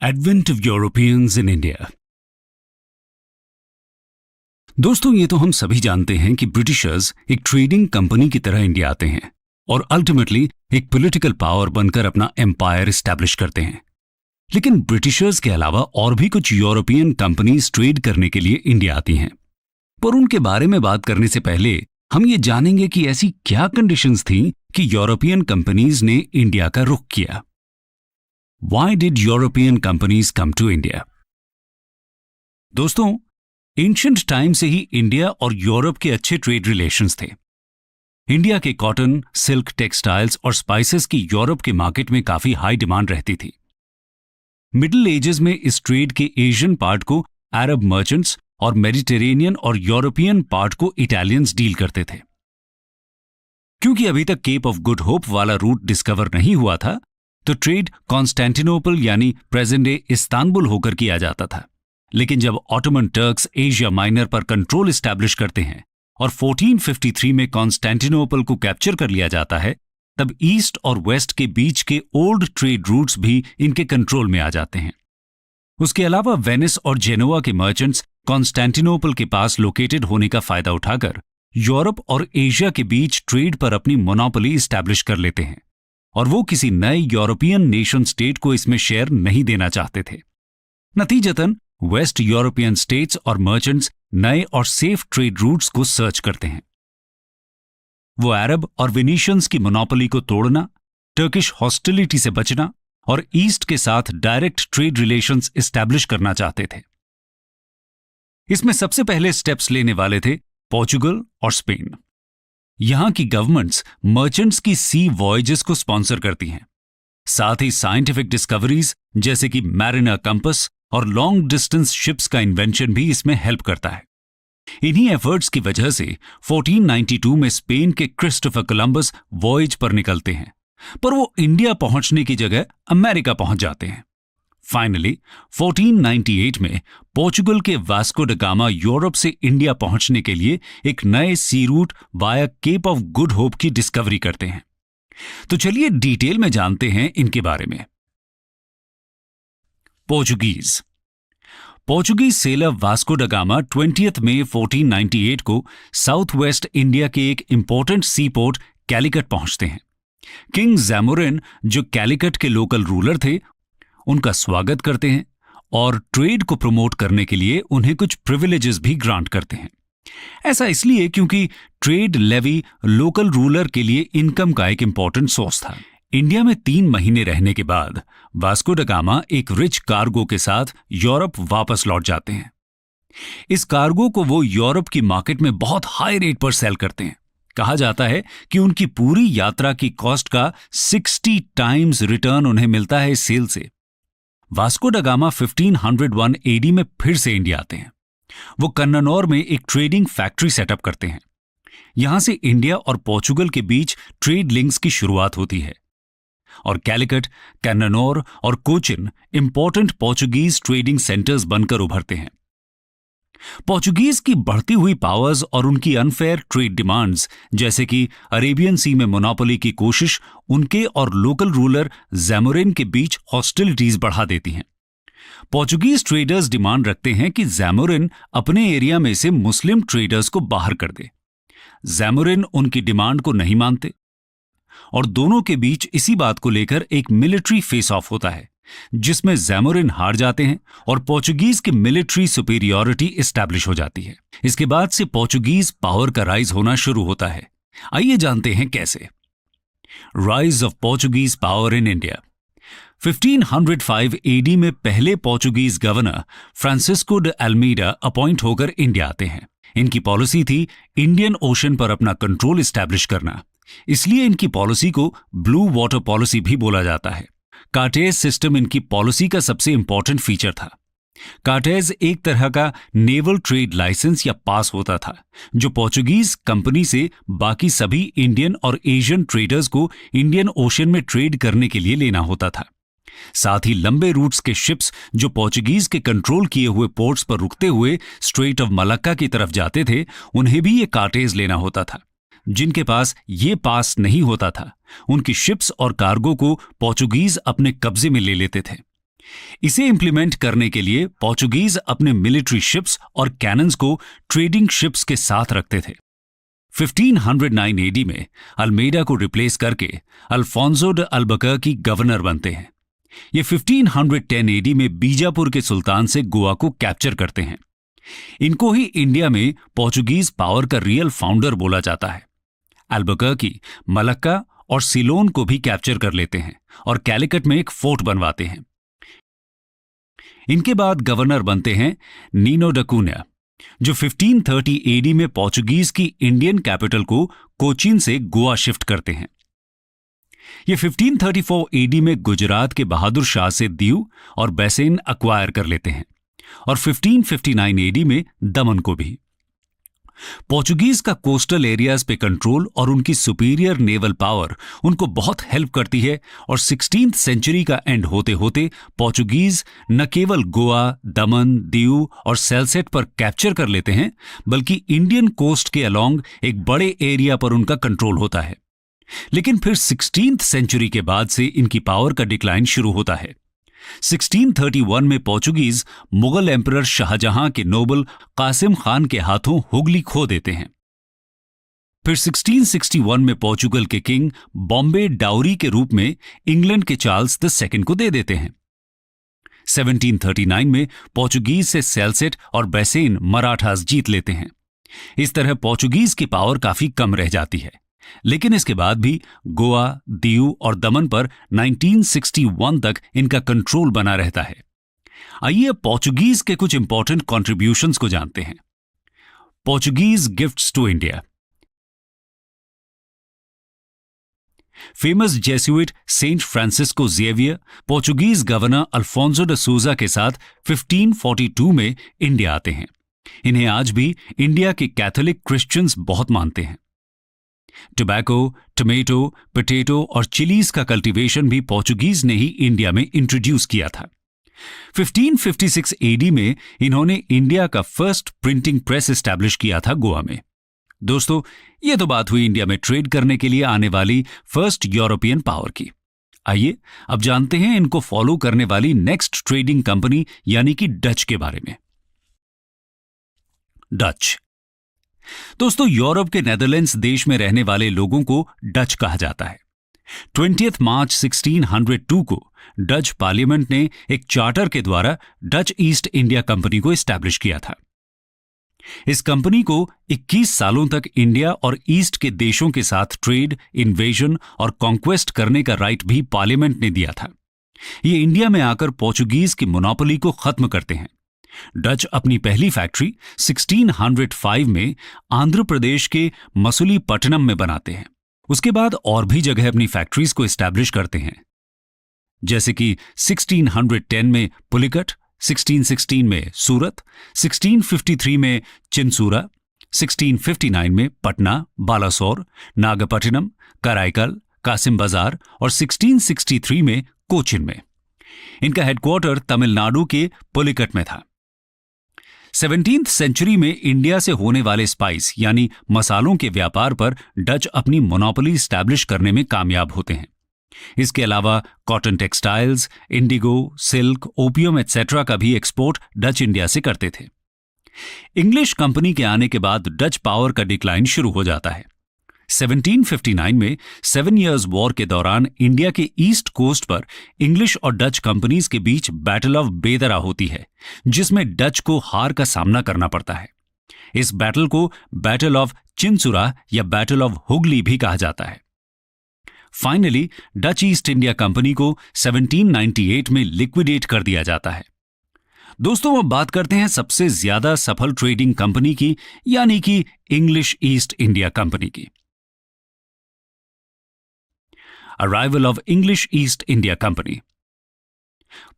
Advent of Europeans in India. दोस्तों, ये तो हम सभी जानते हैं कि ब्रिटिशर्स एक ट्रेडिंग कंपनी की तरह इंडिया आते हैं और अल्टीमेटली एक पॉलिटिकल पावर बनकर अपना एम्पायर एस्टैब्लिश करते हैं। लेकिन ब्रिटिशर्स के अलावा और भी कुछ यूरोपियन कंपनीज ट्रेड करने के लिए इंडिया आती हैं। पर उनके बारे में बात करने से पहले हम ये जानेंगे कि ऐसी क्या कंडीशंस थीं कि यूरोपियन कंपनीज ने इंडिया का रुख किया। Why did European companies come to India? दोस्तों, एंशिएंट टाइम से ही इंडिया और यूरोप के अच्छे ट्रेड रिलेशंस थे। इंडिया के कॉटन, सिल्क, टेक्सटाइल्स और स्पाइसेस की यूरोप के मार्केट में काफी हाई डिमांड रहती थी। मिडिल एजेस में इस ट्रेड के एशियन पार्ट को अरब मर्चेंट्स और मेडिटेरेनियन और यूरोपियन पार्ट को इटालियंस डील करते थे। क्योंकि अभी तक केप ऑफ गुड होप वाला रूट डिस्कवर नहीं हुआ था, तो ट्रेड कॉन्स्टेंटिनोपल यानी प्रेजेंट डे इस्तांबुल होकर किया जाता था। लेकिन जब ऑटोमन टर्क्स एशिया माइनर पर कंट्रोल एस्टैब्लिश करते हैं और 1453 में कॉन्स्टेंटिनोपल को कैप्चर कर लिया जाता है, तब ईस्ट और वेस्ट के बीच के ओल्ड ट्रेड रूट्स भी इनके कंट्रोल में आ जाते हैं। उसके अलावा वेनिस और जेनोवा के मर्चेंट्स कॉन्स्टेंटिनोपल के पास लोकेटेड होने का फायदा उठाकर यूरोप और एशिया के बीच ट्रेड पर अपनी मोनोपोली एस्टैब्लिश कर लेते हैं और वो किसी नए यूरोपियन नेशन स्टेट को इसमें शेयर नहीं देना चाहते थे। नतीजतन वेस्ट यूरोपियन स्टेट्स और मर्चेंट्स नए और सेफ ट्रेड रूट्स को सर्च करते हैं। वो अरब और विनीशियंस की मोनोपोली को तोड़ना, टर्किश हॉस्टिलिटी से बचना और ईस्ट के साथ डायरेक्ट ट्रेड रिलेशंस एस्टैब्लिश करना चाहते थे। इसमें सबसे पहले स्टेप्स लेने वाले थे पोर्चुगल और स्पेन। यहां की गवर्नमेंट्स मर्चेंट्स की सी वॉयजेस को स्पॉन्सर करती हैं। साथ ही साइंटिफिक डिस्कवरीज जैसे कि मैरिनर कंपास और लॉन्ग डिस्टेंस शिप्स का इन्वेंशन भी इसमें हेल्प करता है। इन्हीं एफर्ट्स की वजह से 1492 में स्पेन के क्रिस्टोफर कोलंबस वॉयज पर निकलते हैं, पर वो इंडिया पहुंचने की जगह अमेरिका पहुंच जाते हैं। फाइनली 1498 में पोर्चुगल के वास्को ड गामा यूरोप से इंडिया पहुंचने के लिए एक नए sea route via Cape of Good Hope की डिस्कवरी करते हैं। तो चलिए डिटेल में जानते हैं इनके बारे में। Portuguese seller Vasco da Gama 20 मई 1498 को साउथ वेस्ट इंडिया के एक इंपॉर्टेंट सी पोर्ट कैलिकट पहुंचते हैं। किंग जैमोरिन, जो कैलिकट के लोकल रूलर थे, उनका स्वागत करते हैं और ट्रेड को प्रमोट करने के लिए उन्हें कुछ प्रिविलेजेस भी ग्रांट करते हैं। ऐसा इसलिए क्योंकि ट्रेड लेवी लोकल रूलर के लिए इनकम का एक इंपॉर्टेंट सोर्स था। इंडिया में 3 महीने रहने के बाद वास्को ड गामा एक रिच कार्गो के साथ यूरोप वापस लौट जाते हैं। इस कार्गो को वो यूरोप की मार्केट में बहुत हाई रेट पर सेल करते हैं। कहा जाता है कि उनकी पूरी यात्रा की कॉस्ट का 60 टाइम्स रिटर्न उन्हें मिलता है इस सेल से। वास्को ड गामा 1501 एडी में फिर से इंडिया आते हैं। वो कन्ननौर में एक ट्रेडिंग फैक्ट्री सेटअप करते हैं। यहां से इंडिया और पोर्चुगल के बीच ट्रेड लिंक्स की शुरुआत होती है और कैलिकट, कन्ननौर और Cochin important Portuguese trading centres बनकर उभरते हैं। पोर्चुगीज की बढ़ती हुई पावर्स और उनकी अनफेयर ट्रेड डिमांड्स जैसे कि अरेबियन सी में मोनोपोली की कोशिश उनके और लोकल रूलर जैमोरिन के बीच हॉस्टिलिटीज बढ़ा देती हैं। पोर्चुगीज ट्रेडर्स डिमांड रखते हैं कि जैमोरिन अपने एरिया में से मुस्लिम ट्रेडर्स को बाहर कर दे। जैमोरिन उनकी डिमांड को नहीं मानते और दोनों के बीच इसी बात को लेकर एक मिलिट्री फेस ऑफ होता है, जिसमें जैमोरिन हार जाते हैं और पोर्चुगीज की मिलिट्री सुपीरियरिटी एस्टैब्लिश हो जाती है। इसके बाद से पोर्चुगीज पावर का राइज होना शुरू होता है। आइए जानते हैं कैसे। Rise of Portuguese power in India. 1505 AD में पहले Portuguese governor Francisco de Almeida appoint होकर इंडिया आते हैं। इनकी पॉलिसी थी इंडियन ओशन पर अपना कंट्रोल एस्टैब्लिश करना, इसलिए इनकी पॉलिसी को ब्लू वाटर पॉलिसी भी बोला जाता है। कार्टेज सिस्टम इनकी पॉलिसी का सबसे इंपॉर्टेंट फीचर था। कार्टेज एक तरह का नेवल ट्रेड लाइसेंस या पास होता था, जो पोर्चुगीज कंपनी से बाकी सभी इंडियन और एशियन ट्रेडर्स को इंडियन ओशन में ट्रेड करने के लिए लेना होता था। साथ ही लंबे रूट्स के शिप्स जो पोर्चुगीज के कंट्रोल किए हुए पोर्ट्स पर रुकते हुए स्ट्रेट ऑफ मलक्का की तरफ जाते थे, उन्हें भी ये कार्टेज लेना होता था। जिनके पास ये पास नहीं होता था, उनकी शिप्स और कार्गो को पोर्चुगीज अपने कब्जे में ले लेते थे। इसे इंप्लीमेंट करने के लिए पोर्चुगीज अपने मिलिट्री शिप्स और कैनन्स को ट्रेडिंग शिप्स के साथ रखते थे। 1509 एडी में अल्मेडा को रिप्लेस करके अल्फोंसो द अल्बुकर्की गवर्नर बनते हैं। ये 1510 एडी में बीजापुर के सुल्तान से गोवा को कैप्चर करते हैं। इनको ही इंडिया में पोर्चुगीज पावर का रियल फाउंडर बोला जाता है। अल्बुकर्की मलक्का और सिलोन को भी कैप्चर कर लेते हैं और कैलिकट में एक फोर्ट बनवाते हैं। इनके बाद गवर्नर बनते हैं नीनो द कून्या, जो 1530 एडी में पोर्चुगीज की इंडियन कैपिटल को कोचीन से गोवा शिफ्ट करते हैं। ये 1534 एडी में गुजरात के बहादुर शाह से दीव और बैसेन अक्वायर कर लेते हैं और 1559 एडी में दमन को भी। पोर्चुगीज का कोस्टल एरियाज पे कंट्रोल और उनकी सुपीरियर नेवल पावर उनको बहुत हेल्प करती है और 16th सेंचुरी का एंड होते होते पोर्चुगीज न केवल गोवा, दमन, दीव और सेल्सेट पर कैप्चर कर लेते हैं, बल्कि इंडियन कोस्ट के अलोंग एक बड़े एरिया पर उनका कंट्रोल होता है। लेकिन फिर 16th सेंचुरी के बाद से इनकी पावर का डिक्लाइन शुरू होता है। 1631 में पोर्चुगीज मुगल एम्परर शाहजहां के नोबल कासिम खान के हाथों हुगली खो देते हैं। फिर 1661 में पोर्चुगल के किंग बॉम्बे डाउरी के रूप में इंग्लैंड के चार्ल्स II को दे देते हैं। 1739 में पोर्चुगीज से सेल्सेट और बैसेन मराठास जीत लेते हैं। इस तरह पोर्चुगीज की पावर काफी कम रह जाती है, लेकिन इसके बाद भी गोवा, दीव और दमन पर 1961 तक इनका कंट्रोल बना रहता है। आइए पोर्चुगीज के कुछ इंपॉर्टेंट कॉन्ट्रीब्यूशंस को जानते हैं। Portuguese gifts to India. Famous Jesuit Saint Francisco Xavier Portuguese governor Alfonso de Souza के साथ 1542 में इंडिया आते हैं। इन्हें आज भी इंडिया के कैथोलिक क्रिश्चियंस बहुत मानते हैं। टोबैको, टोमेटो, पोटैटो और चिलीज का कल्टीवेशन भी पोर्चुगीज ने ही इंडिया में इंट्रोड्यूस किया था। 1556 एडी में इन्होंने इंडिया का फर्स्ट प्रिंटिंग प्रेस एस्टैब्लिश किया था गोवा में। दोस्तों, यह तो बात हुई इंडिया में ट्रेड करने के लिए आने वाली फर्स्ट यूरोपियन पावर की। आइए अब जानते हैं इनको फॉलो करने वाली नेक्स्ट ट्रेडिंग कंपनी यानी कि डच के बारे में। डच। दोस्तों, यूरोप के नेदरलैंड्स देश में रहने वाले लोगों को डच कहा जाता है। 20 मार्च 1602 को डच पार्लियामेंट ने एक चार्टर के द्वारा डच ईस्ट इंडिया कंपनी को एस्टैब्लिश किया था। इस कंपनी को 21 सालों तक इंडिया और ईस्ट के देशों के साथ ट्रेड, इन्वेजन और कॉन्क्वेस्ट करने का राइट भी पार्लियामेंट ने दिया था। ये इंडिया में आकर पोर्चुगीज की मोनोपोली को खत्म करते हैं। डच अपनी पहली फैक्ट्री 1605 में आंध्र प्रदेश के मसूलीपट्टनम में बनाते हैं। उसके बाद और भी जगह अपनी फैक्ट्रीज को एस्टैब्लिश करते हैं, जैसे कि 1610 में पुलिकट, 1616 में सूरत, 1653 में चिंसूरा, 1659 में पटना, बालासोर, नागपट्टिनम, कराईकल, कासिम बाजार और 1663 में कोचिन में। इनका हेडक्वार्टर तमिलनाडु के पुलिकट में था। 17th सेंचुरी में इंडिया से होने वाले स्पाइस यानी मसालों के व्यापार पर डच अपनी मोनोपोली स्टैब्लिश करने में कामयाब होते हैं। इसके अलावा cotton textiles, Indigo, silk, opium etcetera का भी एक्सपोर्ट डच इंडिया से करते थे। इंग्लिश कंपनी के आने के बाद डच पावर का डिक्लाइन शुरू हो जाता है। 1759 में 7 इयर्स वॉर के दौरान इंडिया के ईस्ट कोस्ट पर इंग्लिश और डच कंपनीज के बीच बैटल ऑफ बेदरा होती है, जिसमें डच को हार का सामना करना पड़ता है। इस बैटल को बैटल ऑफ चिंसुरा या बैटल ऑफ हुगली भी कहा जाता है। Finally Dutch east India company को 1798 में लिक्विडेट कर दिया जाता है। दोस्तों, अब बात करते हैं सबसे ज्यादा सफल ट्रेडिंग कंपनी की, यानी कि इंग्लिश ईस्ट इंडिया कंपनी की। Arrival of English east India company.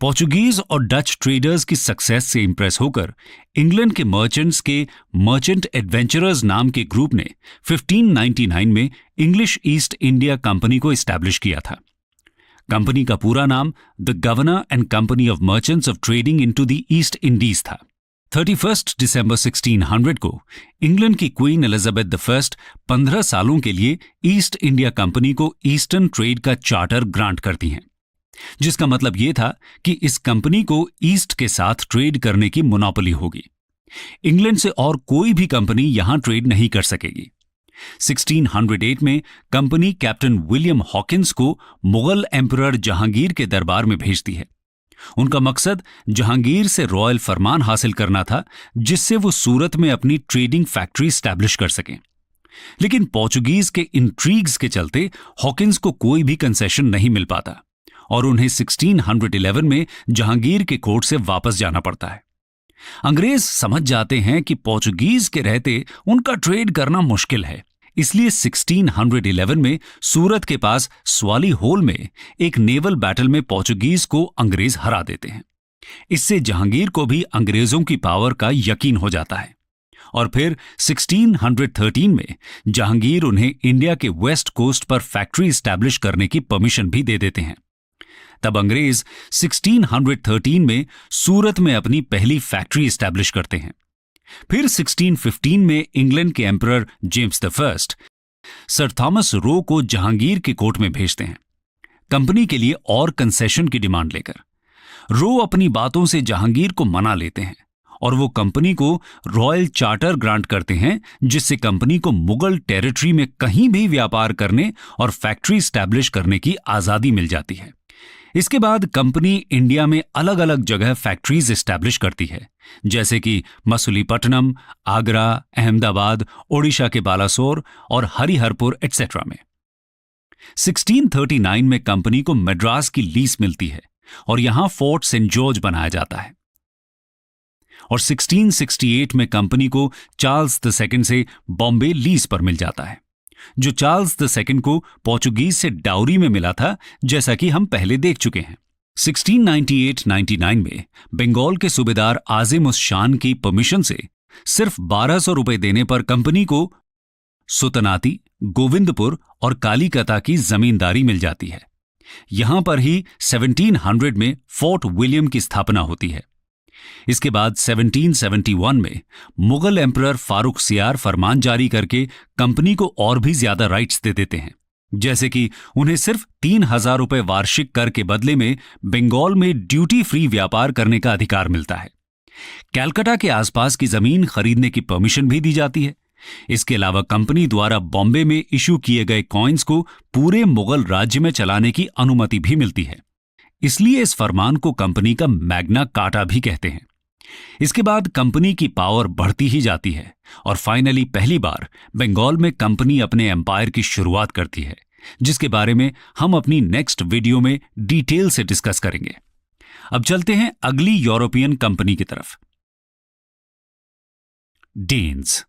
Portuguese और डच ट्रेडर्स की सक्सेस से इंप्रेस होकर इंग्लैंड के मर्चेंट्स के मर्चेंट एडवेंचरर्स नाम के ग्रुप ने 1599 में इंग्लिश ईस्ट इंडिया कंपनी को एस्टैब्लिश किया था। कंपनी का पूरा नाम the governor and company of merchants of trading into the east Indies था। 31 दिसंबर 1600 को इंग्लैंड की क्वीन एलिजाबेथ I 15 सालों के लिए ईस्ट इंडिया कंपनी को ईस्टर्न ट्रेड का चार्टर ग्रांट करती हैं। जिसका मतलब यह था कि इस कंपनी को ईस्ट के साथ ट्रेड करने की मोनोपोली होगी। इंग्लैंड से और कोई भी कंपनी यहां ट्रेड नहीं कर सकेगी। 1608 में कंपनी कैप्टन विलियम हॉकिंस को मुगल एम्परर जहांगीर के दरबार में भेजती है। उनका मकसद जहांगीर से रॉयल फरमान हासिल करना था, जिससे वो सूरत में अपनी ट्रेडिंग फैक्ट्री स्टैब्लिश कर सकें। लेकिन पोर्चुगीज के इंट्रीग्स के चलते हॉकिंस को कोई भी कंसेशन नहीं मिल पाता और उन्हें 1611 में जहांगीर के कोर्ट से वापस जाना पड़ता है। अंग्रेज समझ जाते हैं कि पोर्चुगीज के रहते उनका ट्रेड करना मुश्किल है, इसलिए 1611 में सूरत के पास स्वाली होल में एक नेवल बैटल में पोर्चुगीज को अंग्रेज हरा देते हैं। इससे जहांगीर को भी अंग्रेजों की पावर का यकीन हो जाता है और फिर 1613 में जहांगीर उन्हें इंडिया के वेस्ट कोस्ट पर फैक्ट्री स्टैब्लिश करने की परमिशन भी दे देते हैं। तब अंग्रेज 1613 में सूरत में अपनी पहली फैक्ट्री स्टैब्लिश करते हैं। फिर 1615 में इंग्लैंड के emperor James the first sir Thomas Roe को जहांगीर के कोर्ट में भेजते हैं, कंपनी के लिए और कंसेशन की डिमांड लेकर। रो अपनी बातों से जहांगीर को मना लेते हैं और वो कंपनी को रॉयल चार्टर ग्रांट करते हैं, जिससे कंपनी को मुगल टेरिटरी में कहीं भी व्यापार करने और फैक्ट्री स्टैब्लिश करने की आजादी मिल जाती है। इसके बाद कंपनी इंडिया में अलग अलग जगह फैक्ट्रीज एस्टैब्लिश करती है, जैसे कि मसूलीपट्टनम, आगरा, अहमदाबाद, ओडिशा के बालासोर और हरिहरपुर एटसेट्रा में। 1639 में कंपनी को मद्रास की लीज मिलती है और यहां फोर्ट सेंट जॉर्ज बनाया जाता है और 1668 में कंपनी को चार्ल्स II से बॉम्बे लीज पर मिल जाता है, जो चार्ल्स II को पोर्चुगीज से डाउरी में मिला था, जैसा कि हम पहले देख चुके हैं। 1698-99 में बंगाल के सूबेदार आजिम उस शान की परमिशन से सिर्फ 1200 रुपए देने पर कंपनी को सुतनाती, गोविंदपुर और कालीकता की जमींदारी मिल जाती है। यहां पर ही 1700 में फोर्ट विलियम की स्थापना होती है। इसके बाद 1771 में मुगल एम्परर फारूक सियार फरमान जारी करके कंपनी को और भी ज्यादा राइट्स दे देते हैं, जैसे कि उन्हें सिर्फ 3000 रुपए वार्षिक कर के बदले में बंगाल में ड्यूटी फ्री व्यापार करने का अधिकार मिलता है। कैलकाटा के आसपास की जमीन खरीदने की परमिशन भी दी जाती है। इसके अलावा कंपनी द्वारा बॉम्बे में इशू किए गए कॉइन्स को पूरे मुगल राज्य में चलाने की अनुमति भी मिलती है। इसलिए इस फरमान को कंपनी का मैग्ना कार्टा भी कहते हैं। इसके बाद कंपनी की पावर बढ़ती ही जाती है और फाइनली पहली बार बंगाल में कंपनी अपने एम्पायर की शुरुआत करती है, जिसके बारे में हम अपनी नेक्स्ट वीडियो में डिटेल से डिस्कस करेंगे। अब चलते हैं अगली यूरोपियन कंपनी की तरफ। डेन्स।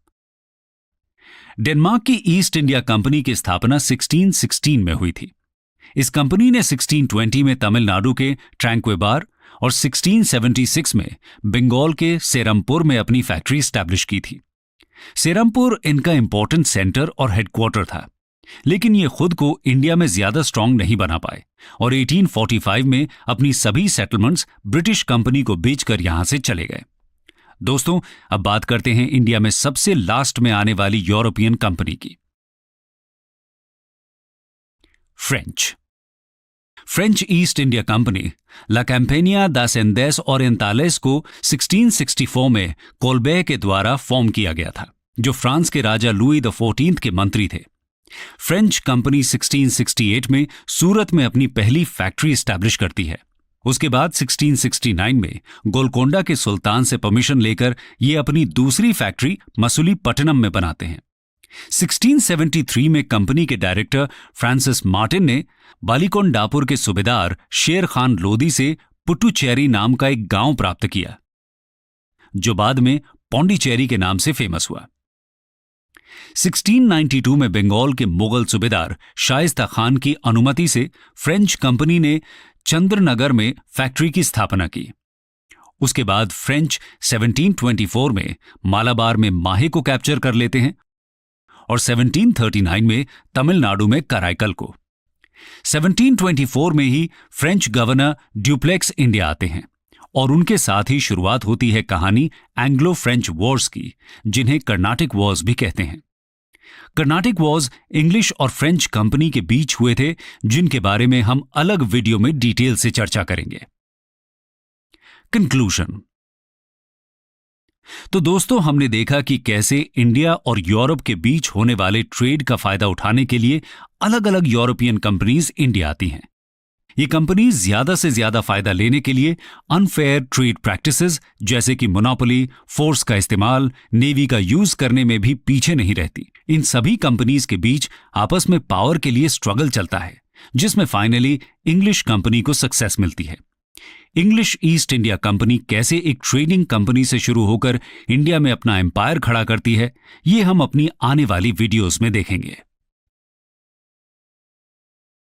डेनमार्क की ईस्ट इंडिया कंपनी की स्थापना 1616 में हुई थी। इस कंपनी ने 1620 में तमिलनाडु के ट्रैंक्वेबार और 1676 में बंगाल के सेरमपुर में अपनी फैक्ट्री स्टैब्लिश की थी। सेरमपुर इनका इंपॉर्टेंट सेंटर और हेडक्वार्टर था, लेकिन ये खुद को इंडिया में ज्यादा स्ट्रांग नहीं बना पाए और 1845 में अपनी सभी सेटलमेंट्स ब्रिटिश कंपनी को बेचकर यहां से चले गए। दोस्तों, अब बात करते हैं इंडिया में सबसे लास्ट में आने वाली यूरोपियन कंपनी की, फ्रेंच ईस्ट इंडिया कंपनी ला कैंपेनिया दास एंडेस ओरिएंटालेस को 1664 में कोलबे के द्वारा फॉर्म किया गया था, जो फ्रांस के राजा लुई XIV के मंत्री थे। फ्रेंच कंपनी 1668 में सूरत में अपनी पहली फैक्ट्री स्टैब्लिश करती है। उसके बाद 1669 में गोलकोंडा के सुल्तान से परमिशन लेकर ये अपनी दूसरी फैक्ट्री मसूलीपट्टनम में बनाते हैं। 1673 में कंपनी के डायरेक्टर फ्रांसिस मार्टिन ने बालिकोंडापुर के सूबेदार शेर खान लोदी से पुट्टुचेरी नाम का एक गांव प्राप्त किया, जो बाद में पौंडीचेरी के नाम से फेमस हुआ। 1692 में बंगाल के मुगल सूबेदार शाइस्ता खान की अनुमति से फ्रेंच कंपनी ने चंद्रनगर में फैक्ट्री की स्थापना की। उसके बाद फ्रेंच 1724 में मालाबार में माहे को कैप्चर कर लेते हैं और 1739 में तमिलनाडु में कराईकल को। 1724 में ही फ्रेंच गवर्नर ड्यूप्लेक्स इंडिया आते हैं और उनके साथ ही शुरुआत होती है कहानी एंग्लो फ्रेंच वॉर्स की, जिन्हें कर्नाटिक वॉर्स भी कहते हैं। कर्नाटिक वॉज इंग्लिश और फ्रेंच कंपनी के बीच हुए थे, जिनके बारे में हम अलग वीडियो में डिटेल से चर्चा करेंगे। कंक्लूजन। तो दोस्तों, हमने देखा कि कैसे इंडिया और यूरोप के बीच होने वाले ट्रेड का फायदा उठाने के लिए अलग अलग यूरोपियन कंपनीज इंडिया आती हैं। ये कंपनीज ज्यादा से ज्यादा फायदा लेने के लिए अनफेयर ट्रेड प्रैक्टिसेस जैसे कि मोनोपोली, फोर्स का इस्तेमाल, नेवी का यूज करने में भी पीछे नहीं रहती। इन सभी कंपनीज के बीच आपस में पावर के लिए स्ट्रगल चलता है, जिसमें फाइनली इंग्लिश कंपनी को सक्सेस मिलती है। इंग्लिश ईस्ट इंडिया कंपनी कैसे एक ट्रेडिंग कंपनी से शुरू होकर इंडिया में अपना एम्पायर खड़ा करती है, ये हम अपनी आने वाली वीडियोस में देखेंगे।